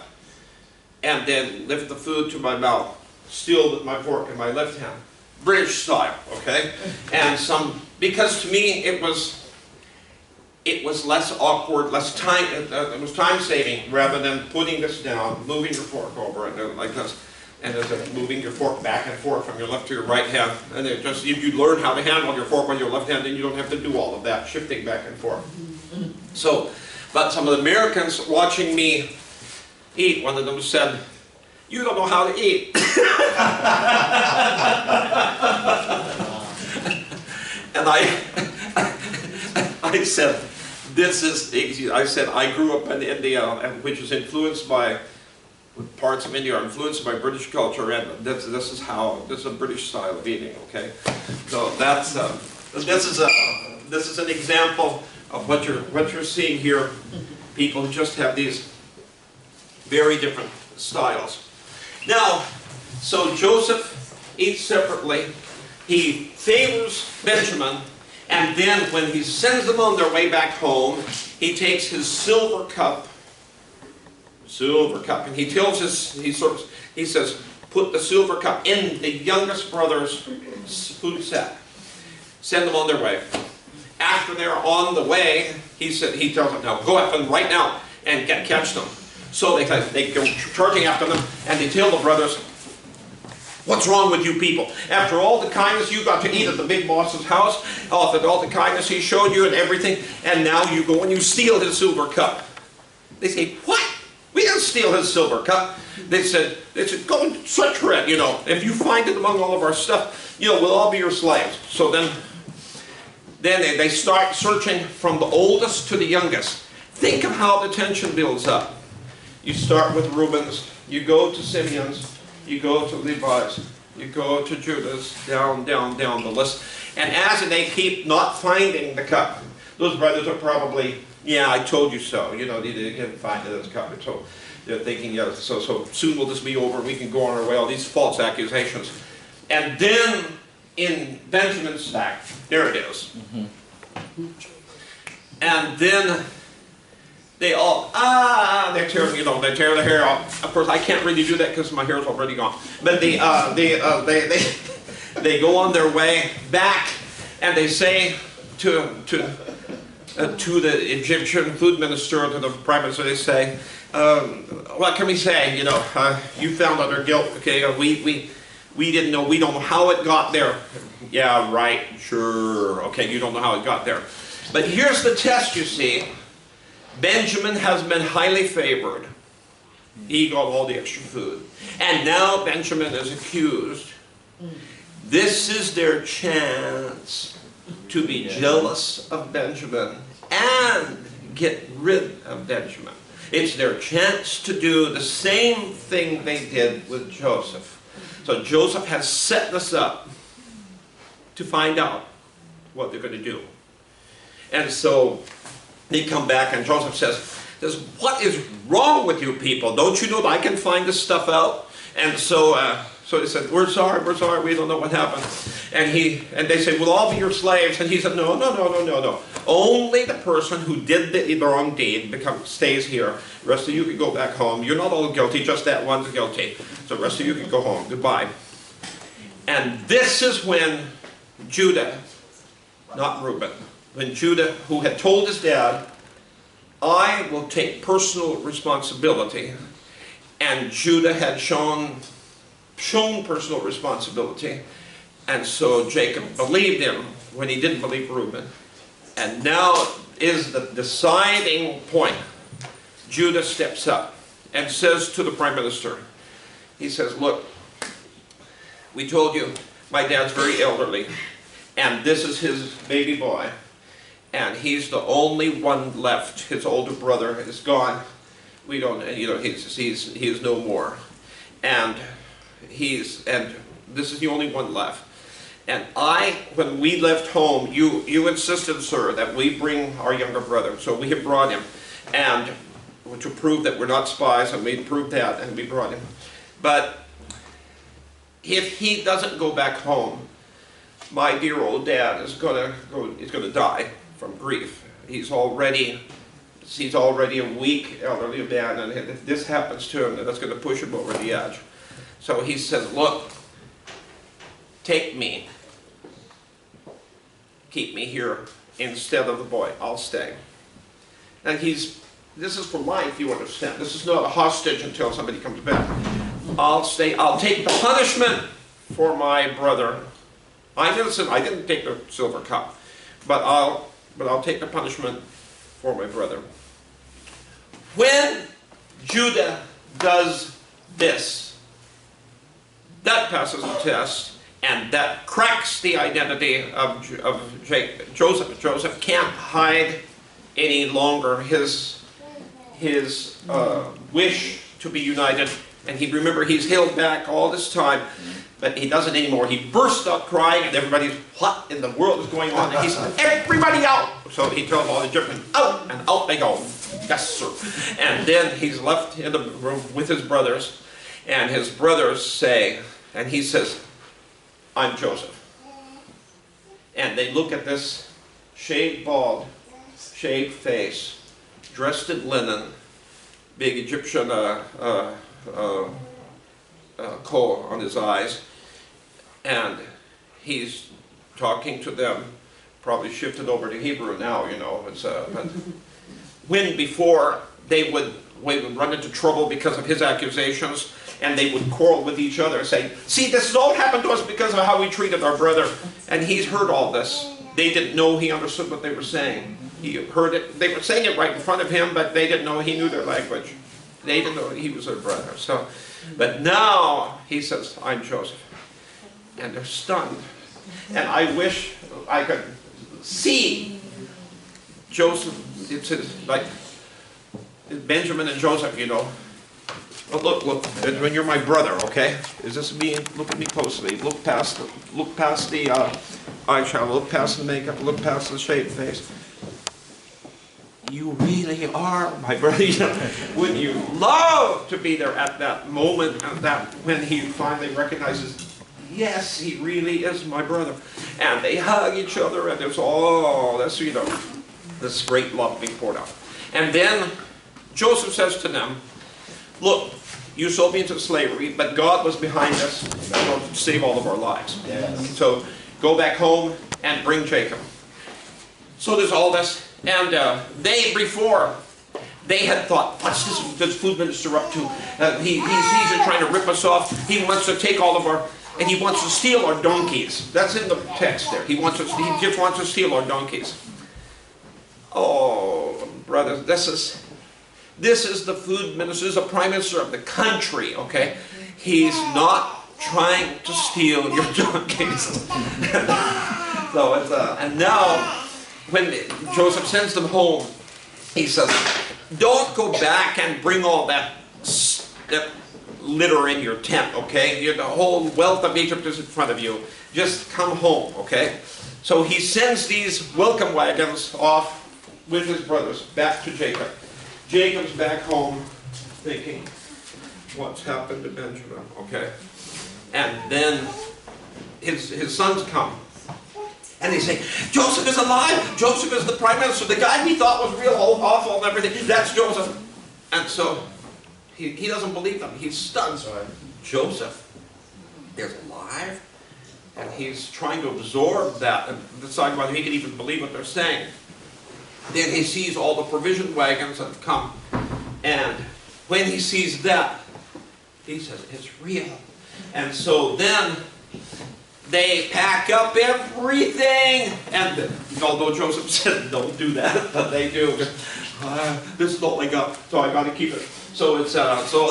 and then lift the food to my mouth, still with my fork in my left hand. British style, okay? And because to me it was less awkward, less time, it was time saving, rather than putting this down, moving your fork over it like this, and moving your fork back and forth from your left to your right hand. And it just, if you learn how to handle your fork with your left hand, then you don't have to do all of that, shifting back and forth. So, but some of the Americans watching me eat, one of them said, "You don't know how to eat." And I said, this is easy. I said, I grew up in India, which is influenced by, parts of India are influenced by British culture, and this is a British style of eating, okay? So that's, this is an example of what you're seeing here. People who just have these very different styles. Now, so Joseph eats separately. He favors Benjamin, and then when he sends them on their way back home, he takes his silver cup, and he tells he says, put the silver cup in the youngest brother's food sack. Send them on their way. After they're on the way, he tells them, now go up and right now and catch them. So they go charging after them, and they tell the brothers, what's wrong with you people? After all the kindness you got to eat at the big boss's house, all the kindness he showed you and everything, and now you go and you steal his silver cup. They say, what? We didn't steal his silver cup. They said, go and search for it, you know. If you find it among all of our stuff, you know, we'll all be your slaves. So then they start searching from the oldest to the youngest. Think of how the tension builds up. You start with Reuben's, you go to Simeon's, you go to Levi's, you go to Judah's, down the list. And as they keep not finding the cup, those brothers are probably, yeah, I told you so. You know, they didn't find this cup. So they're thinking, yeah, so soon will this be over, we can go on our way, all these false accusations. And then in Benjamin's sack, there it is. And then they all, they tear the hair off. Of course, I can't really do that because my hair is already gone. But they go on their way back, and they say to the Egyptian food minister, to the prime minister, they say, what can we say? You know, you found out their guilt. Okay, we didn't know. We don't know how it got there. Yeah, right. Sure. Okay, you don't know how it got there. But here's the test. You see. Benjamin has been highly favored. He got all the extra food. And now Benjamin is accused. This is their chance to be jealous of Benjamin and get rid of Benjamin. It's their chance to do the same thing they did with Joseph. So Joseph has set this up to find out what they're going to do. And so they come back and Joseph says, what is wrong with you people? Don't you know that I can find this stuff out? And so they said, we're sorry, we don't know what happened. And they say, we'll all be your slaves. And he said, no. Only the person who did the wrong deed stays here. The rest of you can go back home. You're not all guilty, just that one's guilty. So the rest of you can go home. Goodbye. And this is when Judah, not Reuben, when Judah, who had told his dad, I will take personal responsibility. And Judah had shown personal responsibility. And so Jacob believed him when he didn't believe Reuben. And now is the deciding point. Judah steps up and says to the prime minister, he says, look, we told you my dad's very elderly, and this is his baby boy, and he's the only one left. His older brother is gone. We don't, he is no more. And this is the only one left. And when we left home, you insisted, sir, that we bring our younger brother. So we have brought him, and to prove that we're not spies, and we proved that, and we brought him. But if he doesn't go back home, my dear old dad is gonna die from grief. He's already a weak elderly man, and if this happens to him, then that's going to push him over the edge. So he says, look, take me. Keep me here instead of the boy. I'll stay. And this is for life, you understand. This is not a hostage until somebody comes back. I'll stay. I'll take the punishment for my brother. I'm innocent. I didn't take the silver cup. But I'll take the punishment for my brother. When Judah does this, that passes the test, and that cracks the identity of Joseph. Joseph can't hide any longer his wish to be united. And remember, he's held back all this time, but he doesn't anymore. He bursts out crying, and everybody's, what in the world is going on? And he said, everybody out! So he tells all the Egyptians, out! And out they go. Yes, sir. And then he's left in the room with his brothers, and his brothers say, and he says, I'm Joseph. And they look at this shaved bald, shaved face, dressed in linen, big Egyptian kohl on his eyes, and he's talking to them, probably shifted over to Hebrew now, you know. But when before they would run into trouble because of his accusations, and they would quarrel with each other, saying, see, this has all happened to us because of how we treated our brother. And he's heard all this. They didn't know he understood what they were saying. He heard it. They were saying it right in front of him, but they didn't know he knew their language. They didn't know he was their brother. So, but now he says, I'm Joseph. And they're stunned. And I wish I could see Joseph. It's like Benjamin and Joseph, you know. But look, when you're my brother, okay? Is this me? Look at me closely. Look past the eyeshadow. Look past the makeup. Look past the shaved face. You really are my brother. You know, would you love to be there at that moment, when he finally recognizes, yes, he really is my brother, and they hug each other, and there's all this, you know, this great love being poured out. And then Joseph says to them, look, you sold me into slavery, but God was behind us to save all of our lives. Yes. So go back home and bring Jacob. So there's all this. And before, they had thought, what's this food minister up to? He's trying to rip us off. He wants to take all of our, and he wants to steal our donkeys. That's in the text there. He just wants to steal our donkeys. Oh, brothers, This is the food minister, this is the prime minister of the country, okay? He's not trying to steal your donkeys. So it's, and now, when Joseph sends them home, he says, don't go back and bring all that litter in your tent, okay? The whole wealth of Egypt is in front of you. Just come home, okay? So he sends these welcome wagons off with his brothers back to Jacob. Jacob's back home thinking, what's happened to Benjamin, okay? And then his sons come. And they say, Joseph is alive! Joseph is the prime minister. The guy we thought was real awful and everything, that's Joseph. And so he doesn't believe them. He's stunned. Joseph is alive? And he's trying to absorb that and decide whether he can even believe what they're saying. Then he sees all the provision wagons that have come. And when he sees that, he says, it's real. And so then they pack up everything. And although Joseph said, don't do that, but they do. This is all I got, so I got to keep it. So it's so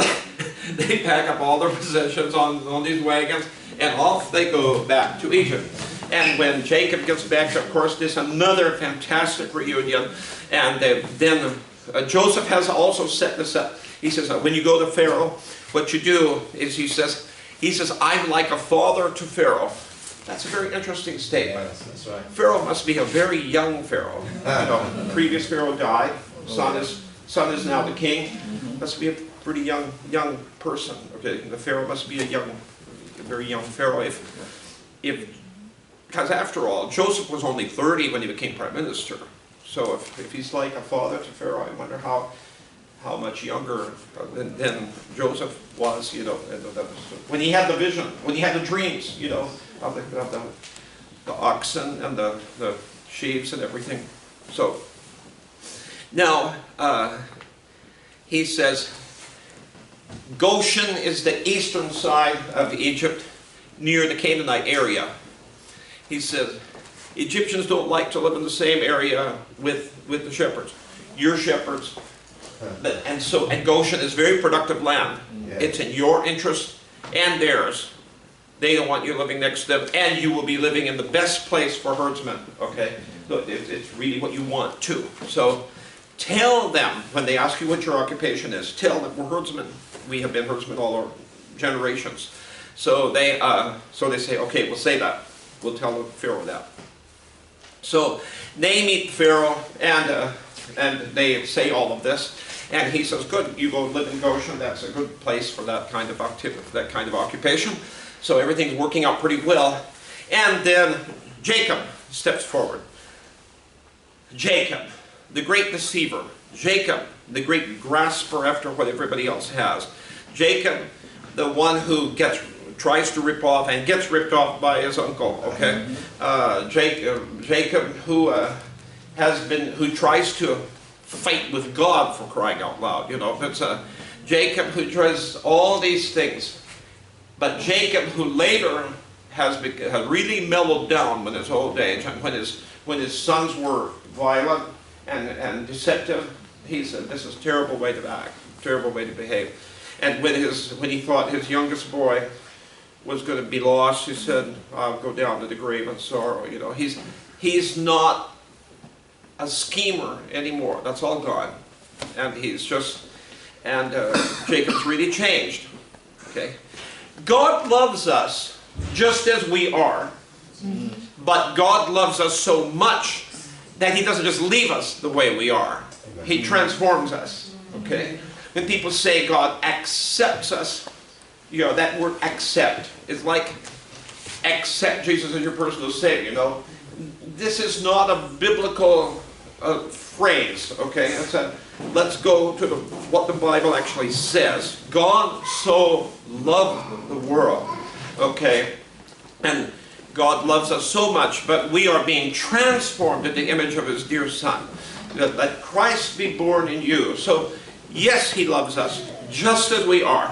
they pack up all their possessions on these wagons, and off they go back to Egypt. And when Jacob gets back, of course, there's another fantastic reunion. And then Joseph has also set this up. He says, when you go to Pharaoh, what you do is he says, I'm like a father to Pharaoh. That's a very interesting statement. Yes, that's right. Pharaoh must be a very young Pharaoh. The previous Pharaoh died. Son is now the king. Must be a pretty young person. Okay, the Pharaoh must be a very young Pharaoh. Because after all, Joseph was only 30 when he became prime minister. So if he's like a father to Pharaoh, I wonder how much younger than Joseph was, when he had the vision, when he had the dreams, of the oxen and the sheaves and everything. So now he says, Goshen is the eastern side of Egypt, near the Canaanite area. He says, Egyptians don't like to live in the same area with the shepherds. Your shepherds. And Goshen is very productive land. Yeah. It's in your interest and theirs. They don't want you living next to them, and you will be living in the best place for herdsmen. Okay, so it's really what you want too. So tell them when they ask you what your occupation is. Tell them we're herdsmen. We have been herdsmen all our generations. So they say, okay, we'll say that. We'll tell the Pharaoh that. So they meet Pharaoh, and they say all of this. And he says, good, you go live in Goshen. That's a good place for that kind of activity, that kind of occupation. So everything's working out pretty well. And then Jacob steps forward. Jacob, the great deceiver. Jacob, the great grasper after what everybody else has. Jacob, the one who tries to rip off and gets ripped off by his uncle. Okay, Jacob, who tries to fight with God, for crying out loud. It's Jacob who does all these things. But Jacob, who later has really mellowed down with his old age, and when his sons were violent and deceptive, he said, "This is a terrible way to act, terrible way to behave." And when he thought his youngest boy was going to be lost, he said, "I'll go down to the grave in sorrow." He's not a schemer anymore. That's all gone, and Jacob's really changed. Okay. God loves us just as we are, but God loves us so much that He doesn't just leave us the way we are. He transforms us. Okay? When people say God accepts us, that word accept is like accept Jesus as your personal Savior. This is not a biblical phrase. Okay? Let's go to what the Bible actually says. God so loved the world. Okay? And God loves us so much, but we are being transformed into the image of His dear Son. Let Christ be born in you. So, yes, He loves us just as we are,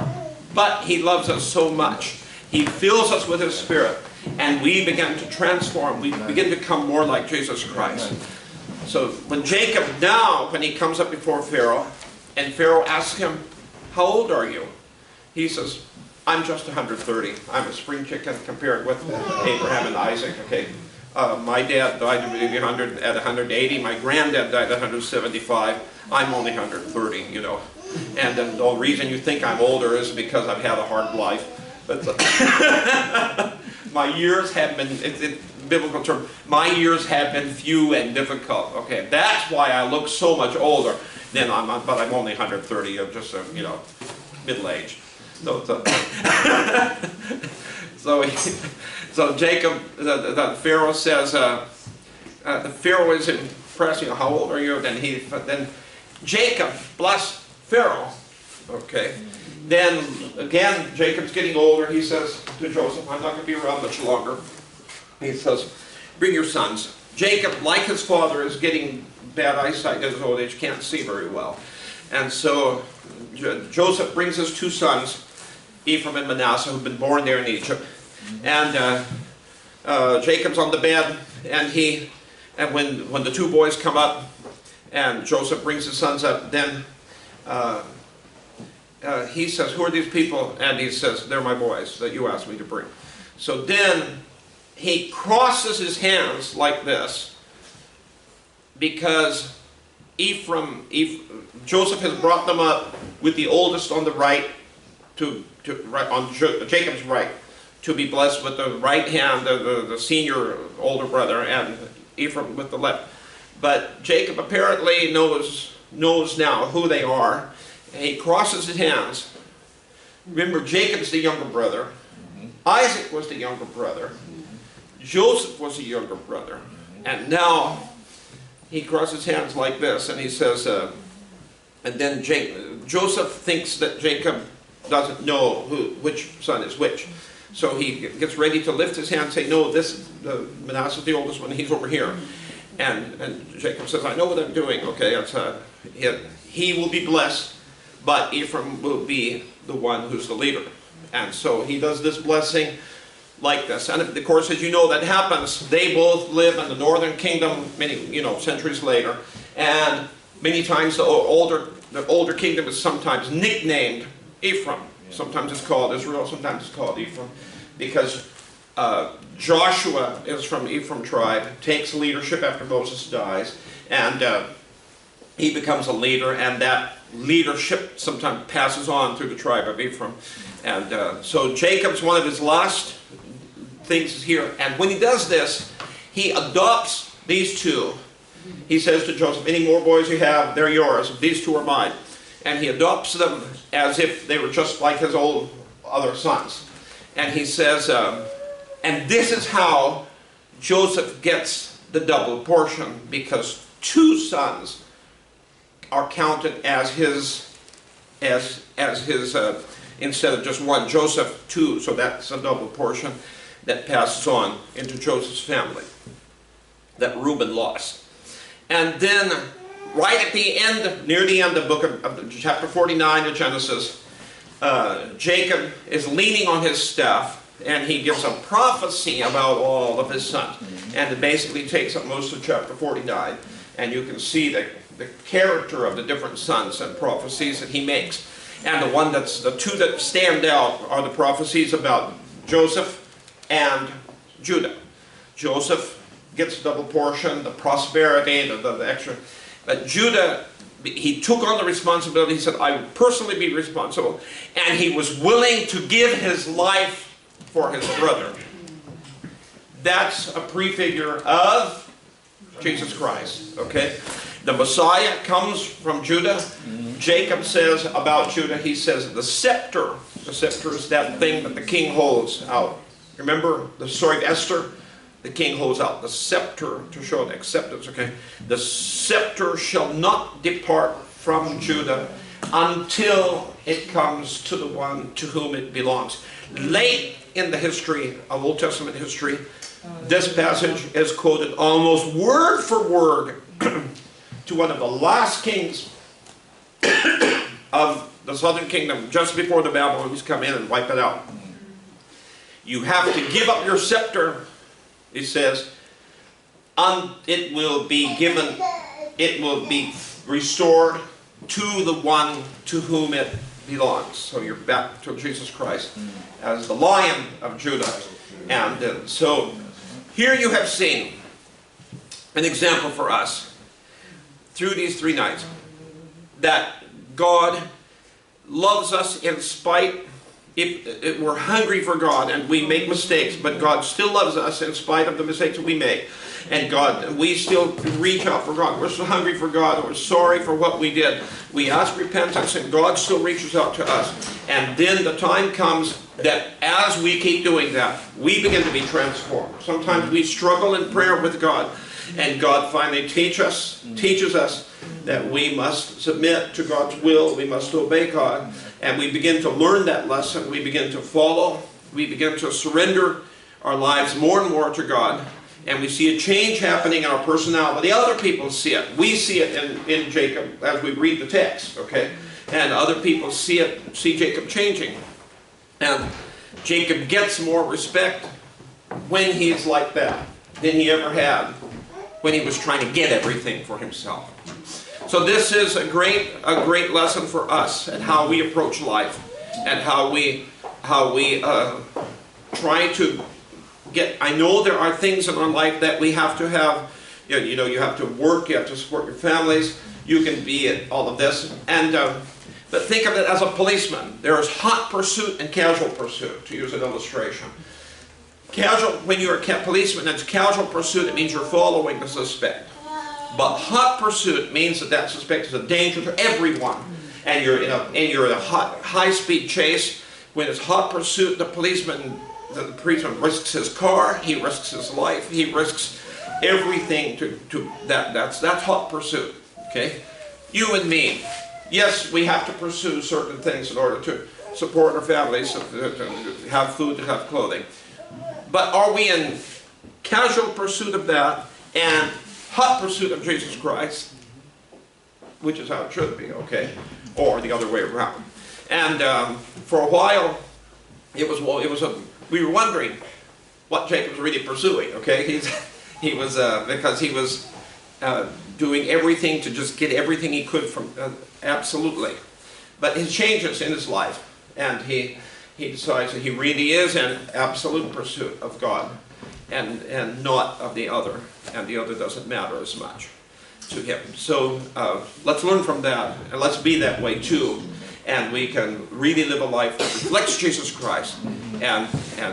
but He loves us so much. He fills us with His Spirit, and we begin to transform. We begin to come more like Jesus Christ. So when Jacob now, when he comes up before Pharaoh, And Pharaoh asks him, how old are you? He says, I'm just 130. I'm a spring chicken compared with Abraham and Isaac. Okay, my dad died at 180. My granddad died at 175. I'm only 130, you know. And the reason you think I'm older is because I've had a hard life. But my years have been, it's biblical term, my years have been few and difficult. Okay, that's why I look so much older than but I'm only 130. I'm just, you know, middle-aged. So Jacob, the Pharaoh says, the Pharaoh is impressed, you know, how old are you? Then Jacob blessed Pharaoh. Okay. Then again, Jacob's getting older. He says to Joseph, I'm not going to be around much longer. He says, bring your sons. Jacob, like his father, is getting bad eyesight at his old age, can't see very well. And so Joseph brings his two sons, Ephraim and Manasseh, who've been born there in Egypt. And Jacob's on the bed, and when the two boys come up, and Joseph brings his sons up, then he says, who are these people? And he says, they're my boys that you asked me to bring. So then he crosses his hands like this, because Joseph has brought them up with the oldest on the right, on Jacob's right, to be blessed with the right hand, the senior older brother, and Ephraim with the left. But Jacob apparently knows now who they are, and he crosses his hands. Remember, Jacob's the younger brother. Isaac was the younger brother. Joseph was the younger brother. And now he crosses his hands like this, and he says, and then Joseph thinks that Jacob doesn't know which son is which. So he gets ready to lift his hand and say, no, Manasseh is the oldest one, he's over here. And Jacob says, I know what I'm doing, okay? He will be blessed, but Ephraim will be the one who's the leader. And so he does this blessing like this. And of course, as you know, that happens. They both live in the northern kingdom many, centuries later. And many times the older kingdom is sometimes nicknamed Ephraim. Sometimes it's called Israel, sometimes it's called Ephraim. Because Joshua is from Ephraim tribe, takes leadership after Moses dies, and he becomes a leader, and that leadership sometimes passes on through the tribe of Ephraim. And so Jacob's one of his last things here, and when he does this, he adopts these two. He says to Joseph, any more boys you have, they're yours. These two are mine. And he adopts them as if they were just like his old other sons. And he says, and this is how Joseph gets the double portion, because two sons are counted as his, instead of just one. Joseph, two, so that's a double portion that passes on into Joseph's family that Reuben lost. And then right at the end, near the end of chapter 49 of Genesis, Jacob is leaning on his staff, and he gives a prophecy about all of his sons. And it basically takes up most of chapter 49, and you can see the character of the different sons and prophecies that he makes. And the two that stand out are the prophecies about Joseph and Judah. Joseph gets double portion, the prosperity, the extra. But Judah, he took on the responsibility. He said, I will personally be responsible. And he was willing to give his life for his brother. That's a prefigure of Jesus Christ. Okay? The Messiah comes from Judah. Jacob says about Judah, he says, the scepter is that thing that the king holds out. Remember the story of Esther? The king holds out the scepter to show the acceptance, okay? The scepter shall not depart from Judah until it comes to the one to whom it belongs. Late in the history of Old Testament history, this passage is quoted almost word for word to one of the last kings of the southern kingdom, just before the Babylonians come in and wipe it out. You have to give up your scepter, he says, it will be given, it will be restored to the one to whom it belongs. So you're back to Jesus Christ as the Lion of Judah. And so here you have seen an example for us through these 3 nights that God loves us in spite, if we're hungry for God and we make mistakes, but God still loves us in spite of the mistakes that we make. And we still reach out for God. We're so hungry for God. We're sorry for what we did. We ask repentance and God still reaches out to us. And then the time comes that as we keep doing that, we begin to be transformed. Sometimes we struggle in prayer with God. And God finally teaches us that we must submit to God's will. We must obey God. And we begin to learn that lesson. We begin to follow. We begin to surrender our lives more and more to God. And we see a change happening in our personality. Other people see it. We see it in Jacob as we read the text, okay? And other people see Jacob changing. And Jacob gets more respect when he's like that than he ever had when he was trying to get everything for himself. So this is a great lesson for us and how we approach life and how we try to get. I know there are things in our life that we have to have. You know, you have to work, you have to support your families, you can be at all of this. And but think of it as a policeman. There is hot pursuit and casual pursuit, to use an illustration. Casual, when you're a policeman, it's casual pursuit, it means you're following the suspect. But hot pursuit means that that suspect is a danger to everyone. And you're in a high-speed chase. When it's hot pursuit, the policeman risks his car, he risks his life, he risks everything that's have pursuit. Okay? You and me, yes, we have to pursue certain things in order to support our families, to have food, to have clothing. But are we in casual pursuit of that and hot pursuit of Jesus Christ, which is how it should be, okay? Or the other way around. And for a while, we were wondering what Jacob was really pursuing, okay? Because he was doing everything to just get everything he could from, absolutely. But he changes in his life, and he decides that he really is in absolute pursuit of God and not of the other, and the other doesn't matter as much to him. So let's learn from that, and let's be that way too, and we can really live a life that reflects Jesus Christ and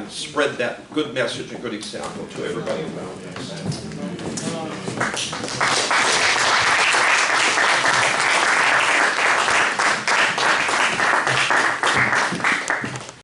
spread that good message and good example to everybody around us.